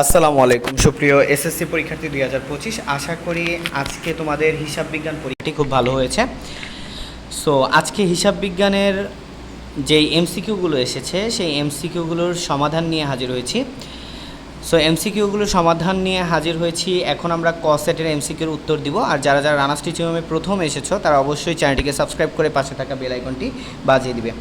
আসসালামু আলাইকুম সুপ্রিয় এসএসসি পরীক্ষার্থী 2025। আশা করি আজকে তোমাদের হিসাব বিজ্ঞান পরীক্ষাটি খুব ভালো হয়েছে। সো আজকে হিসাব বিজ্ঞানের যেই এমসিকিউগুলো এসেছে সেই এমসিকিউগুলোর সমাধান নিয়ে হাজির হয়েছি। সো এমসিকিউগুলোর সমাধান নিয়ে হাজির হয়েছি। এখন আমরা ক সেটের এমসিকিউর উত্তর দিব। আর যারা যারা রানা টিচিং রুমে প্রথম এসেছো তারা অবশ্যই চ্যানেলটিকে সাবস্ক্রাইব করে পাশে থাকা বেল আইকনটি বাজিয়ে দিবে।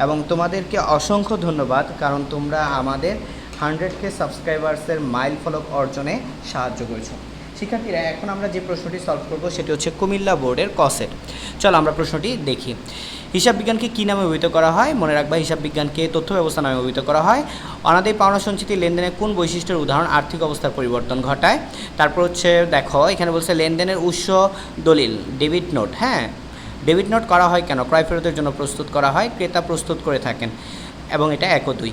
এবং তোমাদেরকে অসংখ্য ধন্যবাদ, কারণ তোমরা আমাদের 100K সাবস্ক্রাইবার্সের মাইল ফলক অর্জনে সাহায্য করেছো। শিক্ষার্থীরা, এখন আমরা যে প্রশ্নটি সলভ করব সেটি হচ্ছে কুমিল্লা বোর্ডের ক সেট। চলো আমরা প্রশ্নটি দেখি। হিসাব বিজ্ঞানকে কী নামে অভিহিত করা হয়? মনে রাখবা, হিসাব বিজ্ঞানকে তথ্য ব্যবস্থা নামে অভিহিত করা হয়। অনাদায়ী পাওনা সঞ্চিতি লেনদেনের কোন বৈশিষ্ট্যের উদাহরণ আর্থিক অবস্থার পরিবর্তন ঘটায়? তারপর হচ্ছে দেখো, এখানে বলছে লেনদেনের উৎস দলিল ডেবিট নোট। হ্যাঁ, ডেবিট নোট করা হয় কেন? ক্রয় ফেরতের জন্য প্রস্তুত করা হয়, ক্রেতা প্রস্তুত করে থাকেন, এবং এটা 1 ও 2।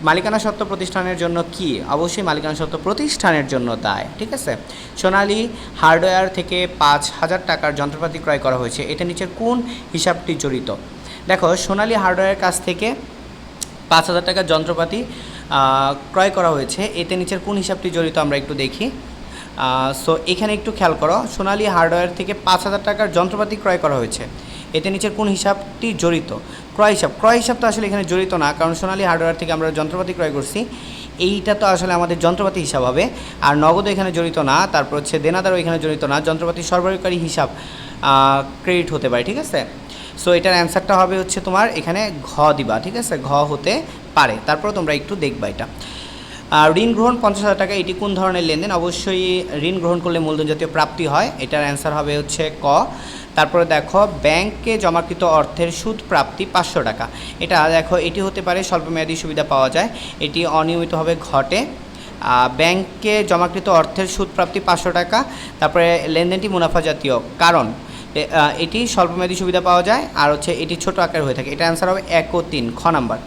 মালিকানা সত্ত্ব প্রতিষ্ঠানের জন্য কি? অবশ্যই মালিকানা সত্ত্ব প্রতিষ্ঠানের জন্য দায়। ঠিক আছে। সোনালী হার্ডওয়্যার থেকে 5,000 টাকার যন্ত্রপাতি ক্রয় করা হয়েছে, এটা নিচের কোন হিসাবটি জড়িত? দেখো, সোনালী হার্ডওয়্যারের কাছ থেকে 5,000 টাকার যন্ত্রপাতি ক্রয় করা হয়েছে, এতে নিচের কোন হিসাবটি জড়িত আমরা একটু দেখি। সো এখানে একটু খেয়াল করো, সোনালী হার্ডওয়্যার থেকে 5,000 টাকার যন্ত্রপাতি ক্রয় করা হয়েছে, এতে নিচের কোন হিসাবটি জড়িত? ক্রয় হিসাব তো আসলে এখানে জড়িত না, কারণ সোনালী হার্ডওয়্যার থেকে আমরা যন্ত্রপাতি ক্রয় করছি, এইটা তো আসলে আমাদের যন্ত্রপাতি হিসাব হবে। আর নগদ এখানে জড়িত না, তারপর হচ্ছে দেনাদারও এখানে জড়িত না, যন্ত্রপাতি সরবরাহকারী হিসাব ক্রেডিট হতে পারে। ঠিক আছে। সো এটার অ্যান্সারটা হবে হচ্ছে তোমার এখানে ঘ দিবা। ঠিক আছে, ঘ হতে পারে। তারপর তোমরা একটু দেখবা এটা। ঋণ গ্রহণ 50,000 টাকা, এটি কোন ধরনের লেনদেন? অবশ্যই ঋণ গ্রহণ করলে মূলধন জাতীয় প্রাপ্তি হয়, এটার অ্যান্সার হবে হচ্ছে ক। তারপরে দেখো, ব্যাংকে জমাকৃত অর্থের সুদ প্রাপ্তি 500 টাকা, এটা দেখো এটি হতে পারে স্বল্পমেয়াদী সুবিধা পাওয়া যায়, এটি অনিয়মিতভাবে ঘটে। ব্যাংকে জমাকৃত অর্থের সুদ প্রাপ্তি 500 টাকা। তারপরে লেনদেনটি মুনাফা জাতীয়, কারণ এটি স্বল্পমেয়াদী সুবিধা পাওয়া যায়, আর হচ্ছে এটি ছোট আকার হয়ে থাকে। এটা অ্যান্সার হবে 1 ও 3, খ নাম্বার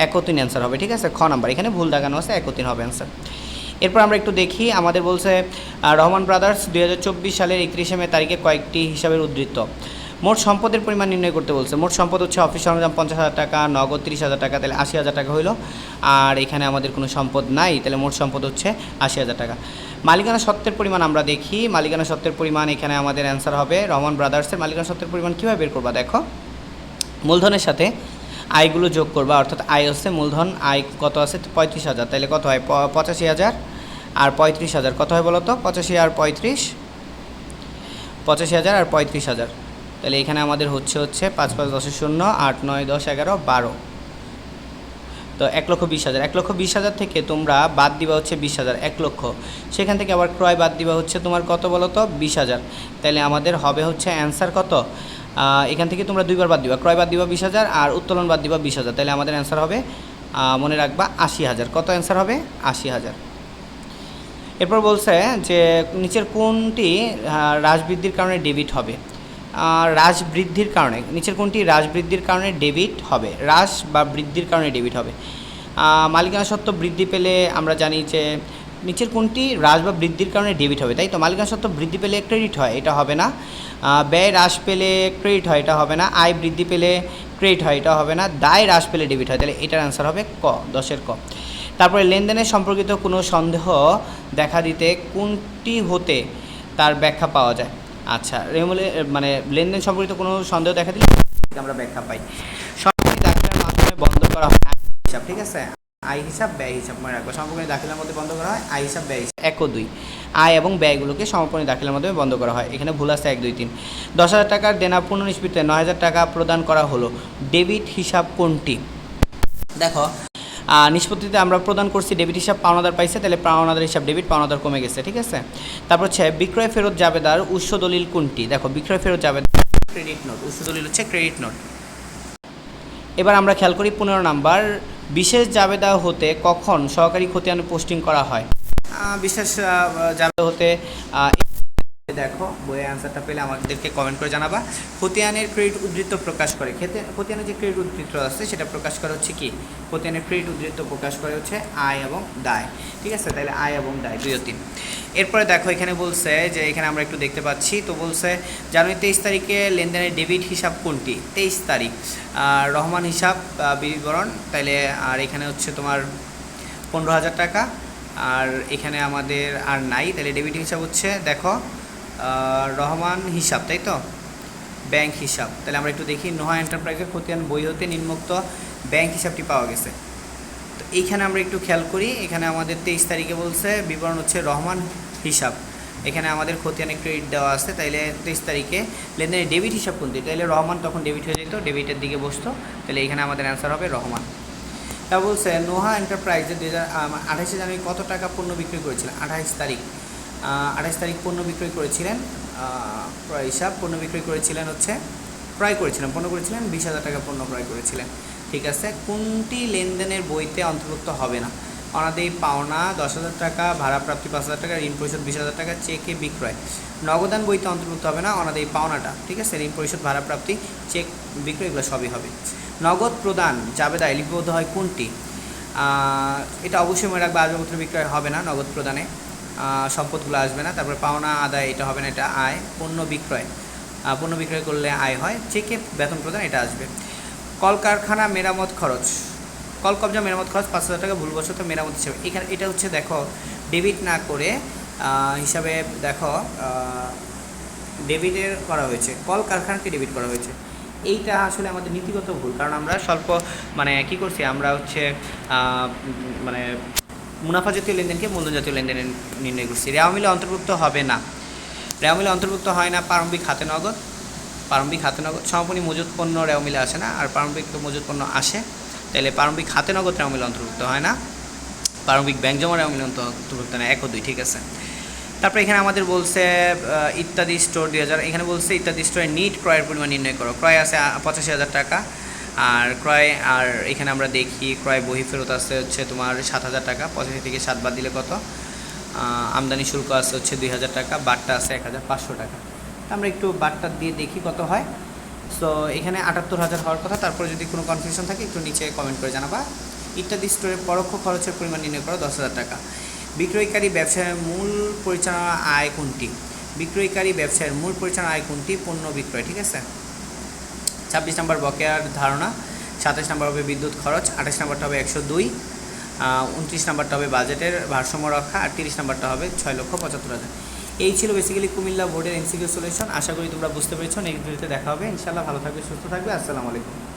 1 ও 3 অ্যান্সার হবে। ঠিক আছে, খ নাম্বার এখানে ভুল দেখানো আছে, 1 ও 3 হবে অ্যান্সার। এরপর আমরা একটু দেখি, আমাদের বলছে রহমান ব্রাদার্স 2024 সালের 31শে মে তারিখে কয়েকটি হিসাবের উদ্ধৃত। মোট সম্পদের পরিমাণ নির্ণয় করতে বলছে। মোট সম্পদ হচ্ছে অফিস সরঞ্জাম 50,000 টাকা, নগদ 30,000 টাকা, তাহলে 80,000 টাকা হইলো। আর এখানে আমাদের কোনো সম্পদ নাই, তাহলে মোট সম্পদ হচ্ছে 80,000 টাকা। মালিকানা সত্ত্বের পরিমাণ আমরা দেখি। মালিকানা সত্ত্বের পরিমাণ এখানে আমাদের অ্যান্সার হবে রহমান ব্রাদার্সের মালিকানা সত্ত্বের পরিমাণ কীভাবে বের করবা? দেখো, মূলধনের সাথে আয়গুলো যোগ করবা, অর্থাৎ আয় হচ্ছে মূলধন, আয় কত আছে 35,000, তাহলে কত হয় 85,000 আর 35,000, কত হয় বলো তো? 85 আর 35, 85,000 আর 35,000, তাহলে এখানে আমাদের হচ্ছে 5 5 10 0, 8 9 10 11 12, তো 1,20,000। 1,20,000 থেকে তোমরা বাদ দিবা হচ্ছে 20,000, 1 লক্ষ। সেখান থেকে আবার ক্রয় বাদ দিবা হচ্ছে তোমার কত বলো তো? 20,000, তাহলে আমাদের হবে হচ্ছে অ্যান্সার কত? এখান থেকে তোমরা দুইবার বাদ দিবা, ক্রয় বাদ দিবা 20,000 আর উত্তোলন বাদ দিবা 20,000, তাহলে আমাদের অ্যান্সার হবে মনে রাখবা 80,000। কত অ্যান্সার হবে? 80,000। এরপর বলছে যে নিচের কোনটি হ্রাস বৃদ্ধির কারণে ডেবিট হবে? হ্রাস বৃদ্ধির কারণে নিচের কোনটি হ্রাস বৃদ্ধির কারণে ডেবিট হবে? হ্রাস বা বৃদ্ধির কারণে ডেবিট হবে। মালিকানা সত্ত্ব বৃদ্ধি পেলে আমরা জানি যে নিচের কোনটি হ্রাস বা বৃদ্ধির কারণে ডেবিট হবে, তাই তো? মালিকানা সত্ত্ব বৃদ্ধি পেলে ক্রেডিট হয়, এটা হবে না। ব্যয় হ্রাস পেলে ক্রেডিট হয়, এটা হবে না। আয় বৃদ্ধি পেলে ক্রেডিট হয়, এটা হবে না। দায় হ্রাস পেলে ডেবিট হয়, তাহলে এটার অ্যান্সার হবে ক, 10-এর ক। তারপরে লেনদেনের সম্পর্কিত কোনো সন্দেহ দেখা দিতে কোনটি হতে তার ব্যাখ্যা পাওয়া যায়? আচ্ছা, মানে লেনদেন সম্পর্কিত কোনো সন্দেহ দেখা দিলে আমরা ব্যাখ্যা পাই। সরকারি দাখিলার মাধ্যমে বন্ধ করা হয় আয় হিসাব। ঠিক আছে, আয় হিসাব ব্যয় হিসাব মনে রাখবো। সমাপনী দাখিলার মধ্যে বন্ধ করা হয় আয় হিসাব ব্যয় হিসাব। 1 ও 2, আয় এবং ব্যয়গুলোকে সমাপনী দাখিলার মাধ্যমে বন্ধ করা হয়। এখানে ভুল আছে 1 2 3। 10,000 টাকার দেনা পুনঃনিষ্পত্তিতে 9,000 টাকা প্রদান করা হলো, ডেবিট হিসাব কোনটি? দেখো, নিষ্পত্তিতে আমরা প্রদান করছি ডেবিট হিসাব, পাওনাদার পাইছে, তাহলে পাওনাদার হিসাব ডেবিট, পাওনাদার কমে গেছে। ঠিক আছে। তারপর হচ্ছে বিক্রয় ফেরত জাবেদার উৎস দলিল কোনটি? দেখো, বিক্রয় ফেরত জাবেদার ক্রেডিট নোট, উৎস দলিল হচ্ছে ক্রেডিট নোট। এবার আমরা খেয়াল করি 15 নাম্বার, বিশেষ জাবেদা হতে কখন সহকারী খতিয়ান পোস্টিং করা হয়? বিশেষ জাবেদা হতে দেখো, বইয়ের অ্যান্সারটা পেলে আমাদেরকে কমেন্ট করে জানাবা। খতিয়ানের ক্রেডিট উদ্ধৃত প্রকাশ করে, খতিয়ানের যে ক্রেডিট উদ্ধৃত আছে সেটা প্রকাশ করা হচ্ছে কি? খতিয়ানের ক্রেডিট উদ্ধৃত প্রকাশ করে হচ্ছে আয় এবং দায়। ঠিক আছে, তাহলে আয় এবং দায় 2 ও 3। এরপরে দেখো, এখানে বলছে যে এখানে আমরা একটু দেখতে পাচ্ছি, তো বলছে জানুয়ারি 23 তারিখে লেনদেনের ডেবিট হিসাব কোনটি? 23 তারিখ রহমান হিসাব বিবরণ, তাইলে আর এখানে হচ্ছে তোমার 15,000 টাকা। আর এখানে আমাদের আর নাই, তাহলে ডেবিট হিসাব হচ্ছে দেখো রহমান হিসাব, তাই তো, ব্যাংক হিসাব। তাহলে আমরা একটু দেখি, নোহা এন্টারপ্রাইজের খতিয়ান বই হতে নিম্নোক্ত ব্যাংক হিসাবটি পাওয়া গেছে। তো এইখানে আমরা একটু খেয়াল করি, এখানে আমাদের 23 তারিখে বলছে বিবরণ হচ্ছে রহমান হিসাব, এখানে আমাদের খতিয়ানে ক্রেডিট দেওয়া আছে, তাইলে 23 তারিখে লেনদেনের ডেবিট হিসাব কোনটি, তাইলে রহমান তখন ডেবিট হয়ে যেত, ডেবিটের দিকে বসতো, তাহলে এখানে আমাদের অ্যান্সার হবে রহমান। তা বলছে নোহা এন্টারপ্রাইজে 28 জানুয়ারি কত টাকা পণ্য বিক্রি করেছিলেন, 28 তারিখ পণ্য বিক্রয় করেছিলেন, ক্রয় হিসাব, পণ্য বিক্রয় করেছিলেন হচ্ছে ক্রয় করেছিলেন, পণ্য করেছিলেন 20,000 টাকা পণ্য ক্রয় করেছিলেন। ঠিক আছে, কোনটি লেনদেনের বইতে অন্তর্ভুক্ত হবে না, অনাদায়ী পাওনা 10,000 টাকা, ভাড়াপ্রাপ্তি 5,000 টাকা, ঋণ পরিশোধ 20,000 টাকা, চেকে বিক্রয়, নগদান বইতে অন্তর্ভুক্ত হবে না অনাদায়ী পাওনাটা। ঠিক আছে, ঋণ পরিশোধ, ভাড়াপ্রাপ্তি, চেক বিক্রয় এগুলো সবই হবে। নগদ প্রদান জাবেদায় লিপিবদ্ধ হয় কোনটি, এটা অবশ্যই মনে রাখবে, আসবাবপত্র বিক্রয় হবে না নগদ প্রদানে, সম্পদগুলো আসবে না। তারপরে পাওনা আদায় এটা হবে না, এটা আয়। পণ্য বিক্রয় করলে আয় হয়। চেকে বেতন প্রদান এটা আসবে। কলকারখানা মেরামত খরচ, কল কবজা মেরামত খরচ 5,000 টাকা, ভুলবশত মেরামত হিসাবে, এখানে এটা হচ্ছে দেখো ডেবিট না করে হিসাবে দেখো ডেবিটের করা হয়েছে, কলকারখানাকে ডেবিট করা হয়েছে। এইটা আসলে আমাদের নীতিগত ভুল, কারণ আমরা স্বল্প কী করছি, আমরা হচ্ছে মানে মুনাফা জাতীয় লেনদেনকে মূলধন জাতীয় লেনদেনে নির্ণয় করছি। রেওয়া মিলে অন্তর্ভুক্ত হবে না, রেওয়া মিলে অন্তর্ভুক্ত হয় না প্রারম্ভিক হাতে নগদ, সমাপনী মজুত পণ্য রেওয়া মিলে আসে না, আর প্রারম্ভিক মজুত পণ্য আসে, তাহলে প্রারম্ভিক হাতে নগদ রেওয়া মিলে অন্তর্ভুক্ত হয় না, প্রারম্ভিক ব্যাংক জমা রেওয়া মিলে অন্তর্ভুক্ত না, 1 ও 2। ঠিক আছে, তারপরে এখানে আমাদের বলছে ইত্যাদি স্টোর 2000, এখানে বলছে ইত্যাদি স্টোরের নিট ক্রয়ের পরিমাণ নির্ণয় করো। ক্রয় আছে 85,000 টাকা, আর এখানে আমরা দেখি ক্রয় বহি ফেরত আছে হচ্ছে তোমার 7,000 টাকা, 85 থেকে 7 বাদ দিলে কত, আমদানি শুল্ক আছে হচ্ছে 2,000 টাকা, বাট্টা আছে 1,500 টাকা। আমরা একটু বাট্টা দিয়ে দেখি কত হয়। সো এখানে 78,000 হওয়ার কথা। তারপরে যদি কোনো কনফিউশন থাকে একটু নিচে কমেন্ট করে জানাবা। ইত্যাদি স্টোরের পরোক্ষ খরচের পরিমাণ নির্ণয় করো 10,000 টাকা। বিক্রয়কারী ব্যবসায়ের মূল পরিচালনা আয় কোনটি, বিক্রয়কারী ব্যবসায়ের মূল পরিচালনা আয় কোনটি, পণ্য বিক্রয়। ঠিক আছে, 26 নম্বর বকেয়ার ধারণা, 27 নম্বর হবে বিদ্যুৎ খরচ, 28 নম্বরটা হবে 102, 29 নম্বরটা হবে বাজেটের ভারসাম্য রক্ষা, আর 30 নম্বরটা হবে 6,75,000। এই ছিল বেসিক্যালি কুমিল্লা বোর্ডের এমসিকিউ সলিউশন। আশা করি তোমরা বুঝতে পেরেছো। নেক্সট ভিডিওতে দেখা হবে ইনশাআল্লাহ। ভালো থাকবে, সুস্থ থাকবে। আসসালামু আলাইকুম।